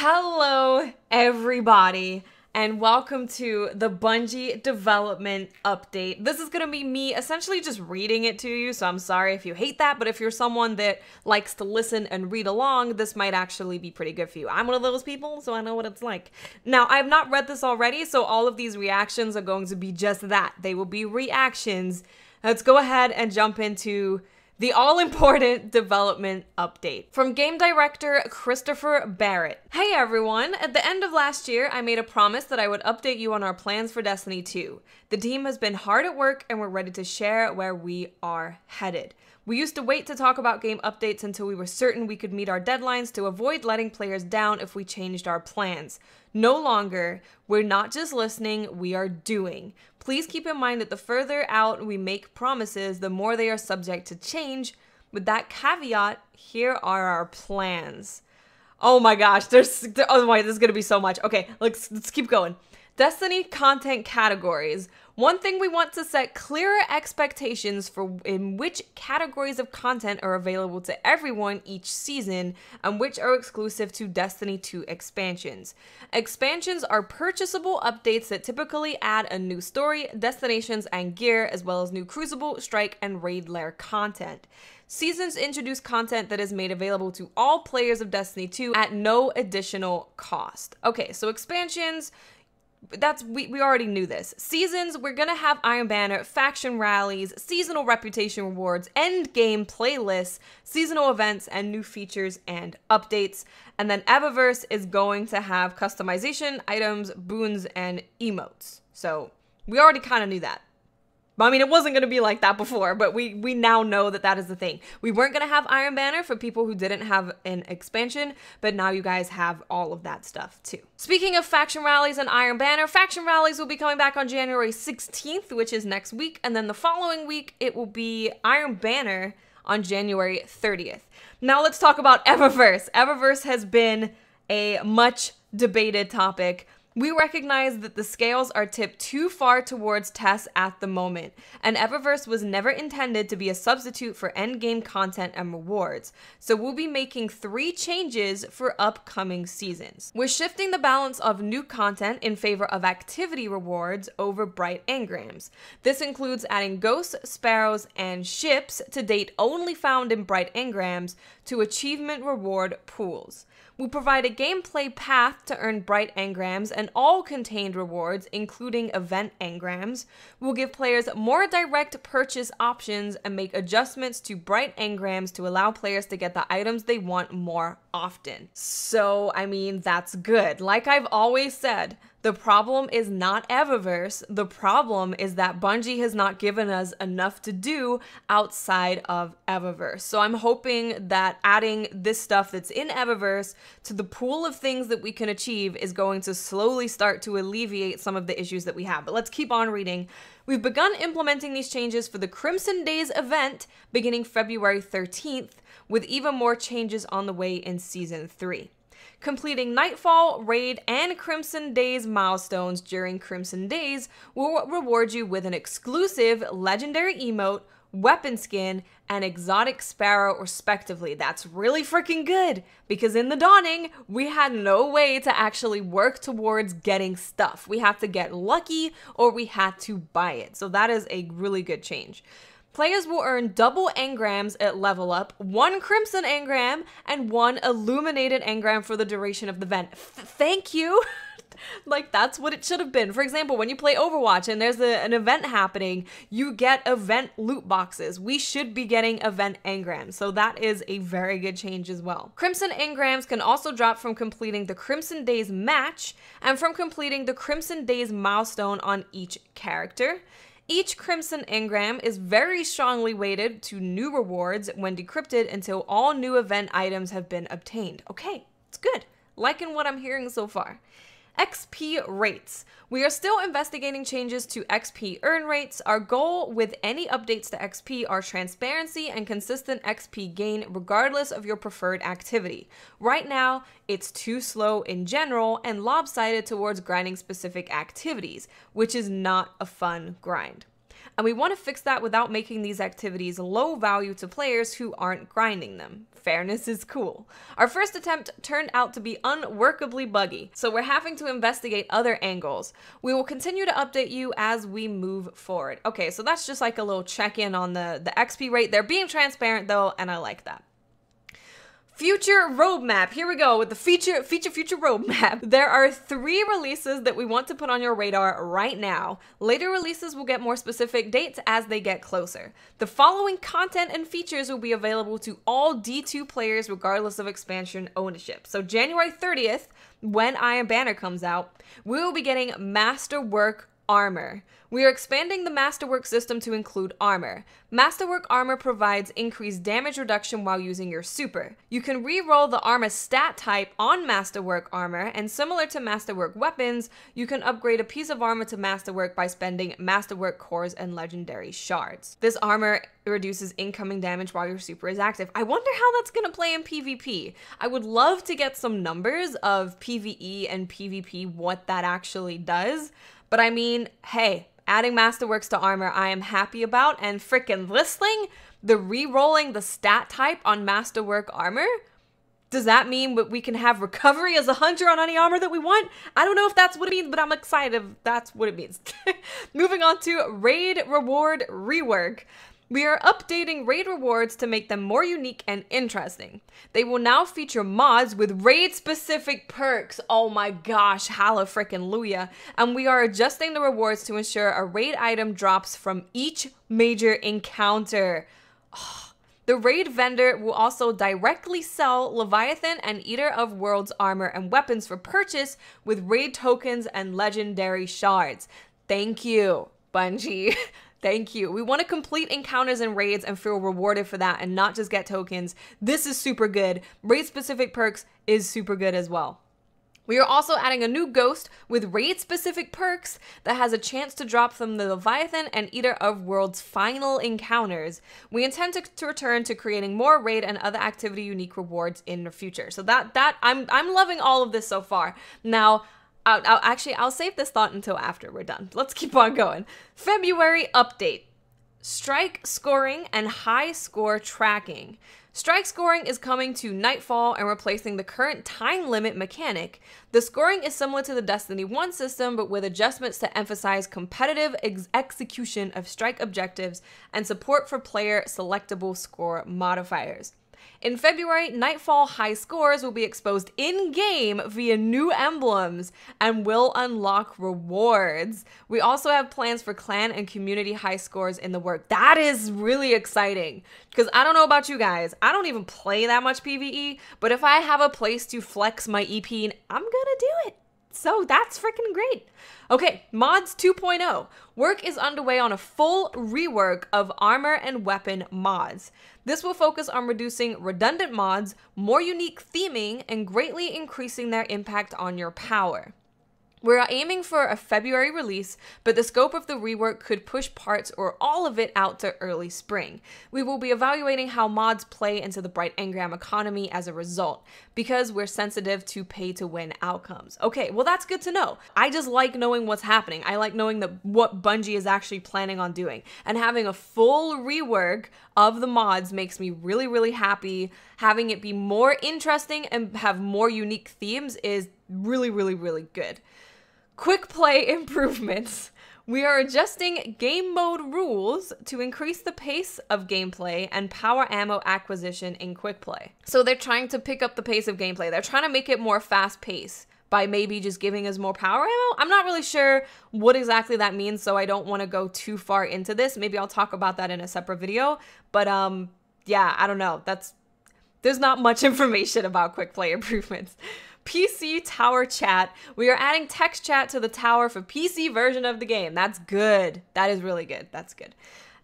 Hello, everybody, and welcome to the Bungie development update. This is going to be me essentially just reading it to you, so I'm sorry if you hate that, but if you're someone that likes to listen and read along, this might actually be pretty good for you. I'm one of those people, so I know what it's like. Now, I have not read this already, so all of these reactions are going to be just that. They will be reactions. Let's go ahead and jump into the all-important development update. From game director Christopher Barrett. Hey everyone, at the end of last year, I made a promise that I would update you on our plans for Destiny 2. The team has been hard at work and we're ready to share where we are headed. We used to wait to talk about game updates until we were certain we could meet our deadlines to avoid letting players down if we changed our plans. No longer, we're not just listening, we are doing. Please keep in mind that the further out we make promises, the more they are subject to change. With that caveat, here are our plans. Oh my gosh, oh my, this is gonna be so much. Okay, let's keep going. Destiny content categories. One thing we want to set clearer expectations for in which categories of content are available to everyone each season and which are exclusive to Destiny 2 expansions. Expansions are purchasable updates that typically add a new story, destinations, and gear, as well as new Crucible, Strike, and Raid Lair content. Seasons introduce content that is made available to all players of Destiny 2 at no additional cost. Okay, so expansions, we already knew this. Seasons, we're gonna have Iron Banner, faction rallies, seasonal reputation rewards, end game playlists, seasonal events, and new features and updates. And then Eververse is going to have customization, items, boons, and emotes. So we already kind of knew that. I mean, it wasn't going to be like that before, but we now know that that is the thing. We weren't going to have Iron Banner for people who didn't have an expansion, but now you guys have all of that stuff too. Speaking of faction rallies and Iron Banner, faction rallies will be coming back on January 16th, which is next week, and then the following week it will be Iron Banner on January 30th. Now let's talk about Eververse. Eververse has been a much debated topic. We recognize that the scales are tipped too far towards TES at the moment, and Eververse was never intended to be a substitute for endgame content and rewards, so we'll be making 3 changes for upcoming seasons. We're shifting the balance of new content in favor of activity rewards over bright engrams. This includes adding ghosts, sparrows, and ships, to date only found in bright engrams, to achievement reward pools. We'll provide a gameplay path to earn bright engrams and all contained rewards, including event engrams. We'll give players more direct purchase options and make adjustments to bright engrams to allow players to get the items they want more often. So, I mean, that's good. Like I've always said, the problem is not Eververse. The problem is that Bungie has not given us enough to do outside of Eververse. So I'm hoping that adding this stuff that's in Eververse to the pool of things that we can achieve is going to slowly start to alleviate some of the issues that we have. But let's keep on reading. We've begun implementing these changes for the Crimson Days event beginning February 13th, with even more changes on the way in Season 3. Completing Nightfall, Raid, and Crimson Days milestones during Crimson Days will reward you with an exclusive legendary emote, weapon skin, and exotic sparrow respectively. That's really freaking good, because in the Dawning, we had no way to actually work towards getting stuff. We have to get lucky or we had to buy it. So that is a really good change. Players will earn double engrams at level up, 1 crimson engram, and 1 illuminated engram for the duration of the event. Thank you. Like, that's what it should have been. For example, when you play Overwatch and there's an event happening, you get event loot boxes. We should be getting event engrams, so that is a very good change as well. Crimson engrams can also drop from completing the Crimson Days match and from completing the Crimson Days milestone on each character. Each Crimson engram is very strongly weighted to new rewards when decrypted until all new event items have been obtained. Okay, it's good. Liking what I'm hearing so far. XP rates. We are still investigating changes to XP earn rates. Our goal with any updates to XP are transparency and consistent XP gain regardless of your preferred activity. Right now, it's too slow in general and lopsided towards grinding specific activities, which is not a fun grind. and we want to fix that without making these activities low value to players who aren't grinding them. Fairness is cool. Our first attempt turned out to be unworkably buggy, so we're having to investigate other angles. We will continue to update you as we move forward. Okay, so that's just like a little check-in on the XP rate. They're being transparent though, and I like that. Future roadmap. Here we go with the future roadmap. There are 3 releases that we want to put on your radar right now. Later releases will get more specific dates as they get closer. The following content and features will be available to all D2 players regardless of expansion ownership. So January 30th, when Iron Banner comes out, we will be getting Masterwork Armor. We are expanding the Masterwork system to include armor. Masterwork Armor provides increased damage reduction while using your super. You can re-roll the armor stat type on Masterwork Armor, and similar to Masterwork weapons, you can upgrade a piece of armor to Masterwork by spending Masterwork cores and legendary shards. This armor reduces incoming damage while your super is active. I wonder how that's gonna play in PvP. I would love to get some numbers of PvE and PvP, what that actually does. But I mean, hey, adding Masterworks to armor I am happy about, and frickin' this thing, the re-rolling the stat type on Masterwork Armor, does that mean we can have recovery as a hunter on any armor that we want? I don't know if that's what it means, but I'm excited if that's what it means. Moving on to Raid Reward Rework. We are updating raid rewards to make them more unique and interesting. They will now feature mods with raid-specific perks. Oh my gosh, halla frickin' Luya. And we are adjusting the rewards to ensure a raid item drops from each major encounter. Oh. The raid vendor will also directly sell Leviathan and Eater of Worlds armor and weapons for purchase with raid tokens and legendary shards. Thank you, Bungie. Thank you. We want to complete encounters and raids and feel rewarded for that and not just get tokens. This is super good. Raid-specific perks is super good as well. We are also adding a new ghost with raid-specific perks that has a chance to drop from the Leviathan and Eater of Worlds final encounters. We intend to return to creating more raid and other activity unique rewards in the future. So I'm loving all of this so far. Now, I'll save this thought until after we're done. Let's keep on going. February update. Strike scoring and high score tracking. Strike scoring is coming to Nightfall and replacing the current time limit mechanic. The scoring is similar to the Destiny 1 system, but with adjustments to emphasize competitive execution of strike objectives and support for player selectable score modifiers. In February, Nightfall high scores will be exposed in-game via new emblems and will unlock rewards. We also have plans for clan and community high scores in the work. That is really exciting because I don't know about you guys. I don't even play that much PvE, but if I have a place to flex my EP, I'm gonna do it. So that's freaking great. Okay, mods 2.0. Work is underway on a full rework of armor and weapon mods. This will focus on reducing redundant mods, more unique theming, and greatly increasing their impact on your power. We're aiming for a February release, but the scope of the rework could push parts or all of it out to early spring. We will be evaluating how mods play into the Bright Engram economy as a result, because we're sensitive to pay-to-win outcomes. Okay, well that's good to know. I just like knowing what's happening. I like knowing what Bungie is actually planning on doing. And having a full rework of the mods makes me really, really happy. Having it be more interesting and have more unique themes is really, really, really good. Quick play improvements. We are adjusting game mode rules to increase the pace of gameplay and power ammo acquisition in quick play. So they're trying to pick up the pace of gameplay. They're trying to make it more fast paced by maybe just giving us more power ammo. I'm not really sure what exactly that means, so I don't want to go too far into this. Maybe I'll talk about that in a separate video. But yeah, I don't know. There's not much information about quick play improvements. PC tower chat. We are adding text chat to the tower for PC version of the game. That's good. That is really good. That's good.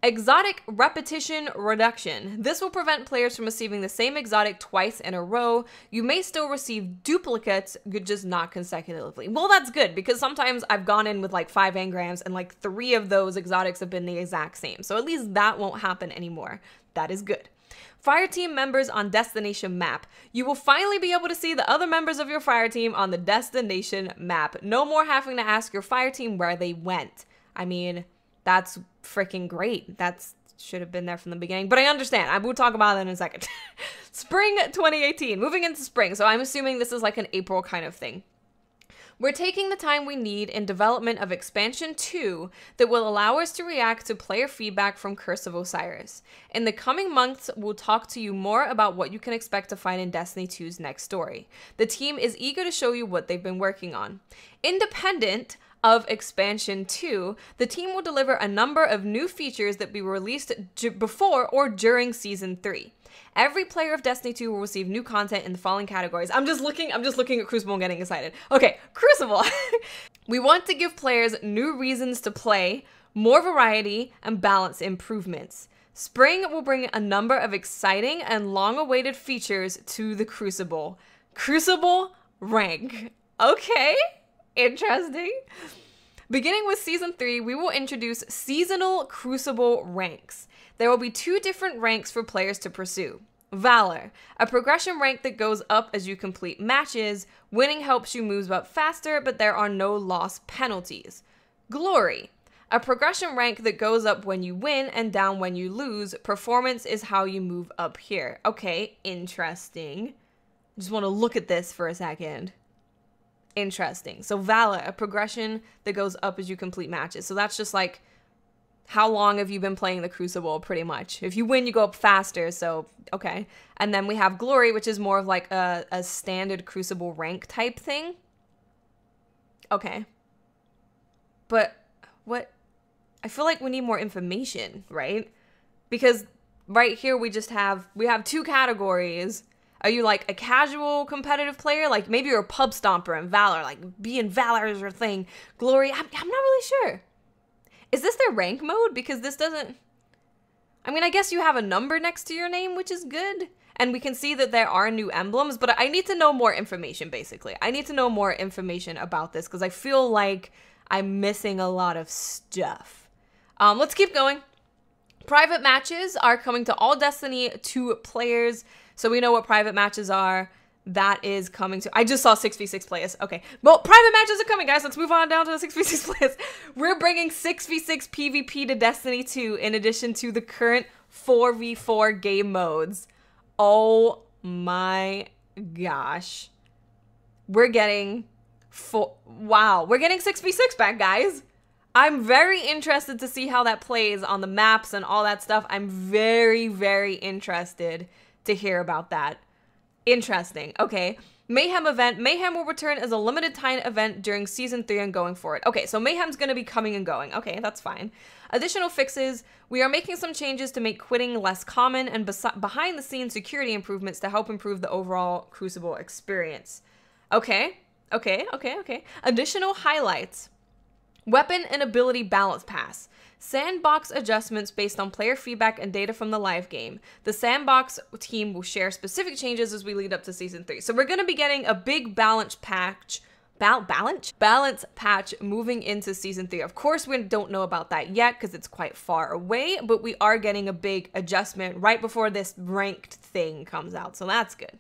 Exotic repetition reduction. This will prevent players from receiving the same exotic twice in a row. You may still receive duplicates, just not consecutively. Well, that's good because sometimes I've gone in with like 5 engrams and like 3 of those exotics have been the exact same. So at least that won't happen anymore. That is good. Fireteam members on destination map. You will finally be able to see the other members of your fireteam on the destination map. No more having to ask your fireteam where they went. I mean, that's freaking great. That's should have been there from the beginning, but I understand. I will talk about that in a second. Spring 2018, moving into spring. So I'm assuming this is like an April kind of thing. We're taking the time we need in development of Expansion 2 that will allow us to react to player feedback from Curse of Osiris. In the coming months, we'll talk to you more about what you can expect to find in Destiny 2's next story. The team is eager to show you what they've been working on. Independent of Expansion 2, the team will deliver a number of new features that will be released before or during Season 3. Every player of Destiny 2 will receive new content in the following categories. I'm just looking at Crucible and getting excited. Okay, Crucible. We want to give players new reasons to play, more variety, and balance improvements. Spring will bring a number of exciting and long-awaited features to the Crucible. Crucible rank. Okay. Interesting. Beginning with Season 3, we will introduce seasonal Crucible ranks. There will be 2 different ranks for players to pursue. Valor, a progression rank that goes up as you complete matches. Winning helps you move up faster, but there are no loss penalties. Glory, a progression rank that goes up when you win and down when you lose. Performance is how you move up here. Okay, interesting. Just want to look at this for a second. Interesting. So Valor, a progression that goes up as you complete matches. So that's just like, how long have you been playing the Crucible, pretty much. If you win, you go up faster, so okay. And then we have Glory, which is more of like a standard Crucible rank type thing. Okay. But what? I feel like we need more information, right? Because right here we have 2 categories. Are you like a casual competitive player? Like maybe you're a pub stomper in Valor, like being Valor is your thing. Glory, I'm not really sure. Is this their rank mode? Because this doesn't, I mean, I guess you have a number next to your name, which is good. And we can see that there are new emblems, but I need to know more information, basically. I need to know more information about this because I feel like I'm missing a lot of stuff. Let's keep going. Private matches are coming to all Destiny 2 players. So we know what private matches are. That is coming to... I just saw 6v6 players. Okay. Well, private matches are coming, guys. Let's move on down to the 6v6 players. We're bringing 6v6 PvP to Destiny 2 in addition to the current 4v4 game modes. Oh my gosh. We're getting... Wow. We're getting 6v6 back, guys. I'm very interested to see how that plays on the maps and all that stuff. I'm very, very interested to hear about that. Interesting. Okay. Mayhem event. Mayhem will return as a limited time event during Season 3 and going forward. Okay, so Mayhem's going to be coming and going. Okay, that's fine. Additional fixes. We are making some changes to make quitting less common and behind-the-scenes security improvements to help improve the overall Crucible experience. Okay. Additional highlights. Weapon and ability balance pass. Sandbox adjustments based on player feedback and data from the live game. The Sandbox team will share specific changes as we lead up to Season 3. So we're going to be getting a big balance patch moving into Season 3. Of course, we don't know about that yet because it's quite far away, but we are getting a big adjustment right before this ranked thing comes out. So that's good.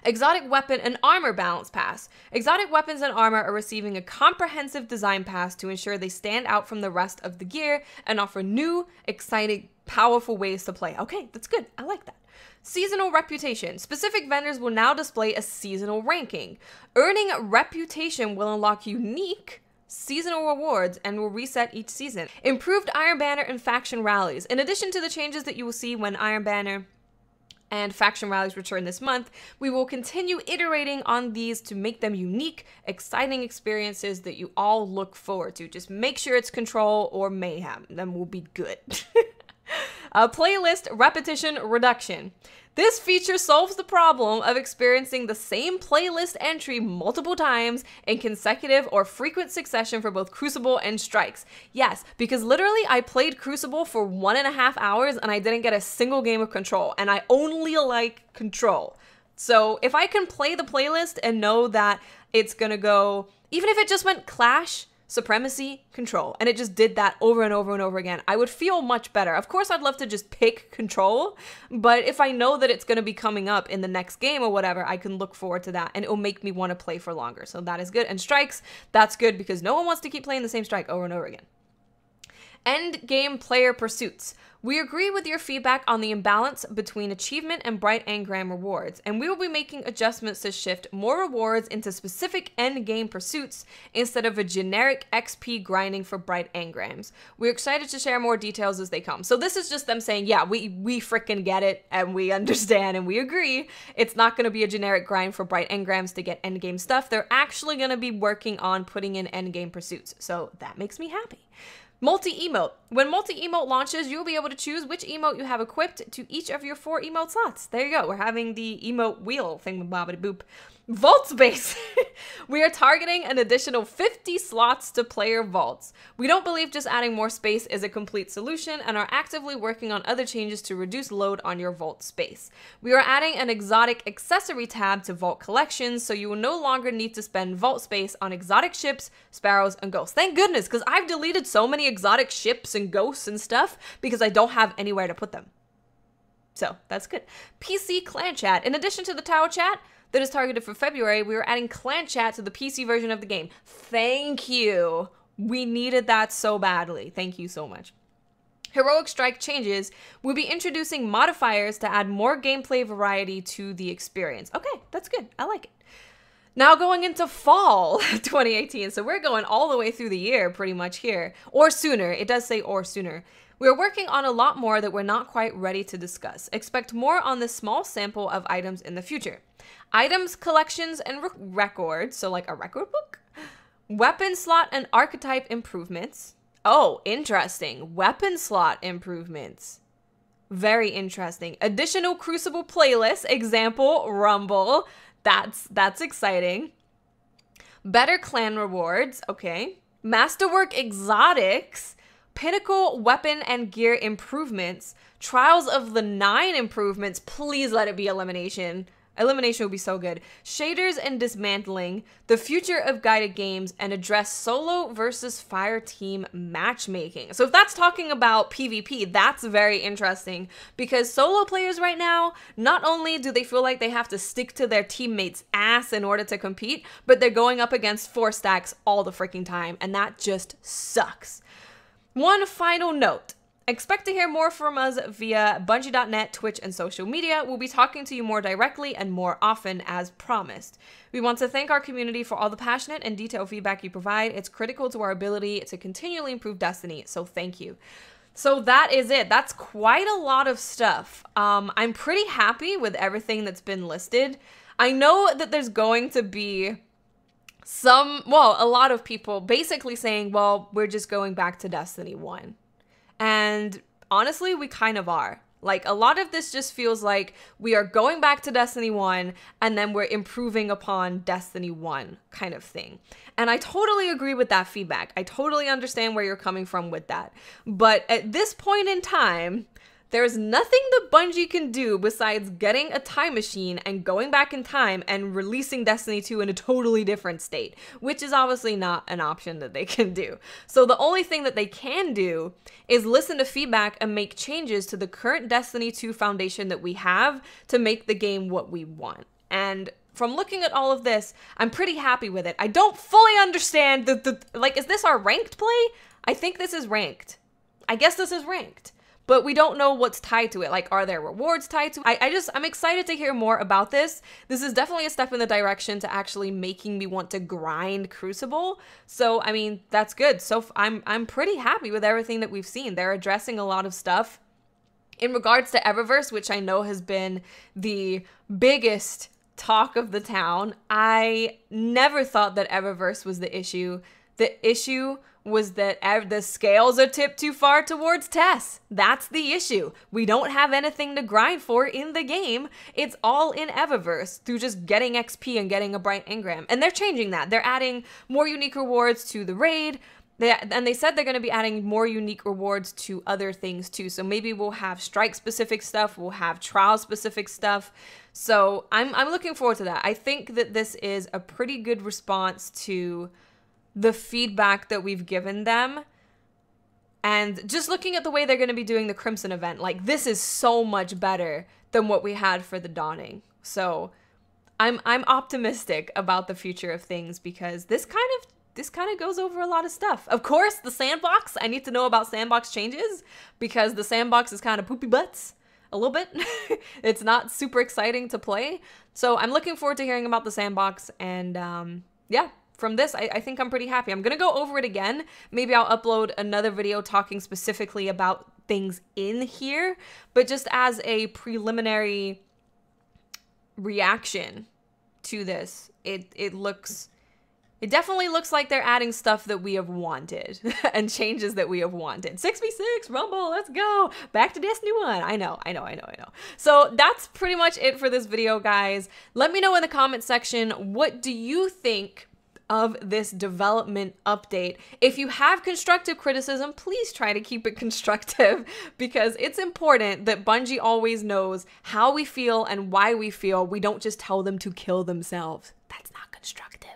Exotic weapon and armor balance pass. Exotic weapons and armor are receiving a comprehensive design pass to ensure they stand out from the rest of the gear and offer new, exciting, powerful ways to play. Okay, that's good. I like that. Seasonal reputation. Specific vendors will now display a seasonal ranking. Earning reputation will unlock unique seasonal rewards and will reset each season. Improved Iron Banner and faction rallies. In addition to the changes that you will see when Iron Banner and faction rallies return this month, we will continue iterating on these to make them unique, exciting experiences that you all look forward to. Just make sure it's Control or Mayhem, then we'll be good. Playlist repetition reduction. This feature solves the problem of experiencing the same playlist entry multiple times in consecutive or frequent succession for both Crucible and Strikes. Yes, because literally I played Crucible for 1.5 hours and I didn't get a single game of Control, and I only like Control. So if I can play the playlist and know that it's gonna go, even if it just went Clash, Supremacy, Control, and it just did that over and over and over again, I would feel much better. Of course, I'd love to just pick Control, but if I know that it's going to be coming up in the next game or whatever, I can look forward to that, and it'll make me want to play for longer. So that is good. And Strikes, that's good because no one wants to keep playing the same strike over and over again. End game player pursuits. We agree with your feedback on the imbalance between achievement and bright engram rewards, and we will be making adjustments to shift more rewards into specific end game pursuits instead of a generic XP grinding for bright engrams. We're excited to share more details as they come. So this is just them saying, yeah, we freaking get it, and we understand, and we agree. It's not going to be a generic grind for bright engrams to get end game stuff. They're actually going to be working on putting in end game pursuits, so that makes me happy. Multi-emote. When multi-emote launches, you'll be able to choose which emote you have equipped to each of your 4 emote slots. There you go. We're having the emote wheel thing, bobbity boop. Vault space. We are targeting an additional 50 slots to player vaults. We don't believe just adding more space is a complete solution and are actively working on other changes to reduce load on your vault space. We are adding an exotic accessory tab to vault collections, so you will no longer need to spend vault space on exotic ships, sparrows, and ghosts. Thank goodness, because I've deleted so many exotic ships and ghosts and stuff because I don't have anywhere to put them. So that's good. PC clan chat. In addition to the tower chat that is targeted for February, we are adding clan chat to the PC version of the game. Thank you. We needed that so badly. Thank you so much. Heroic Strike changes. We'll be introducing modifiers to add more gameplay variety to the experience. Okay, that's good. I like it. Now going into fall 2018. So we're going all the way through the year pretty much here. Or sooner. It does say or sooner. We're working on a lot more that we're not quite ready to discuss. Expect more on this small sample of items in the future. Items, collections, and records, so like a record book. Weapon slot and archetype improvements. Oh, interesting. Weapon slot improvements. Very interesting. Additional Crucible playlist, example, Rumble. That's exciting. Better clan rewards, okay. Masterwork exotics. Pinnacle weapon and gear improvements. Trials of the 9 improvements. Please let it be elimination. Elimination would be so good. Shaders and dismantling, the future of guided games, and address solo versus fire team matchmaking. So if that's talking about PvP, that's very interesting because solo players right now, not only do they feel like they have to stick to their teammates' ass in order to compete, but they're going up against 4 stacks all the freaking time, and that just sucks. One final note. Expect to hear more from us via Bungie.net, Twitch, and social media. We'll be talking to you more directly and more often as promised. We want to thank our community for all the passionate and detailed feedback you provide. It's critical to our ability to continually improve Destiny, so thank you. So that is it. That's quite a lot of stuff. I'm pretty happy with everything that's been listed. I know that there's going to be a lot of people basically saying, well, we're just going back to Destiny 1. And honestly, we kind of are. Like, a lot of this just feels like we are going back to Destiny 1 and then we're improving upon Destiny 1 kind of thing. And I totally agree with that feedback. I totally understand where you're coming from with that. But at this point in time, there's nothing that Bungie can do besides getting a time machine and going back in time and releasing Destiny 2 in a totally different state, which is obviously not an option that they can do. So the only thing that they can do is listen to feedback and make changes to the current Destiny 2 foundation that we have to make the game what we want. And from looking at all of this, I'm pretty happy with it. I don't fully understand like, is this our ranked play? I think this is ranked. I guess this is ranked. But we don't know what's tied to it. Like, are there rewards tied to it? I'm excited to hear more about this. This is definitely a step in the direction to actually making me want to grind Crucible. So, I mean, that's good. So I'm pretty happy with everything that we've seen. They're addressing a lot of stuff. In regards to Eververse, which I know has been the biggest talk of the town, I never thought that Eververse was the issue. The issue was that the scales are tipped too far towards Tess. That's the issue. We don't have anything to grind for in the game. It's all in Eververse through just getting XP and getting a bright engram. And they're changing that. They're adding more unique rewards to the raid. And they said they're going to be adding more unique rewards to other things too. So maybe we'll have strike-specific stuff. We'll have trial-specific stuff. So I'm looking forward to that. I think that this is a pretty good response to the feedback that we've given them, and just looking at the way they're going to be doing the Crimson event, like, this is so much better than what we had for the Dawning. So I'm optimistic about the future of things, because this kind of this kind of goes over a lot of stuff. Of course, the sandbox. I need to know about sandbox changes because the sandbox is kind of poopy butts a little bit. It's not super exciting to play. So I'm looking forward to hearing about the sandbox. And yeah, from this, I think I'm pretty happy. I'm going to go over it again. Maybe I'll upload another video talking specifically about things in here. But just as a preliminary reaction to this, it definitely looks like they're adding stuff that we have wanted and changes that we have wanted. 6v6, Rumble, let's go. Back to Destiny 1. I know. So that's pretty much it for this video, guys. Let me know in the comment section, what do you think of this development update? If you have constructive criticism, please try to keep it constructive because it's important that Bungie always knows how we feel and why we feel. We don't just tell them to kill themselves. That's not constructive.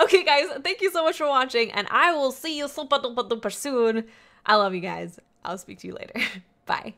Okay, guys, thank you so much for watching, and I will see you super duper duper soon. I love you guys. I'll speak to you later. Bye.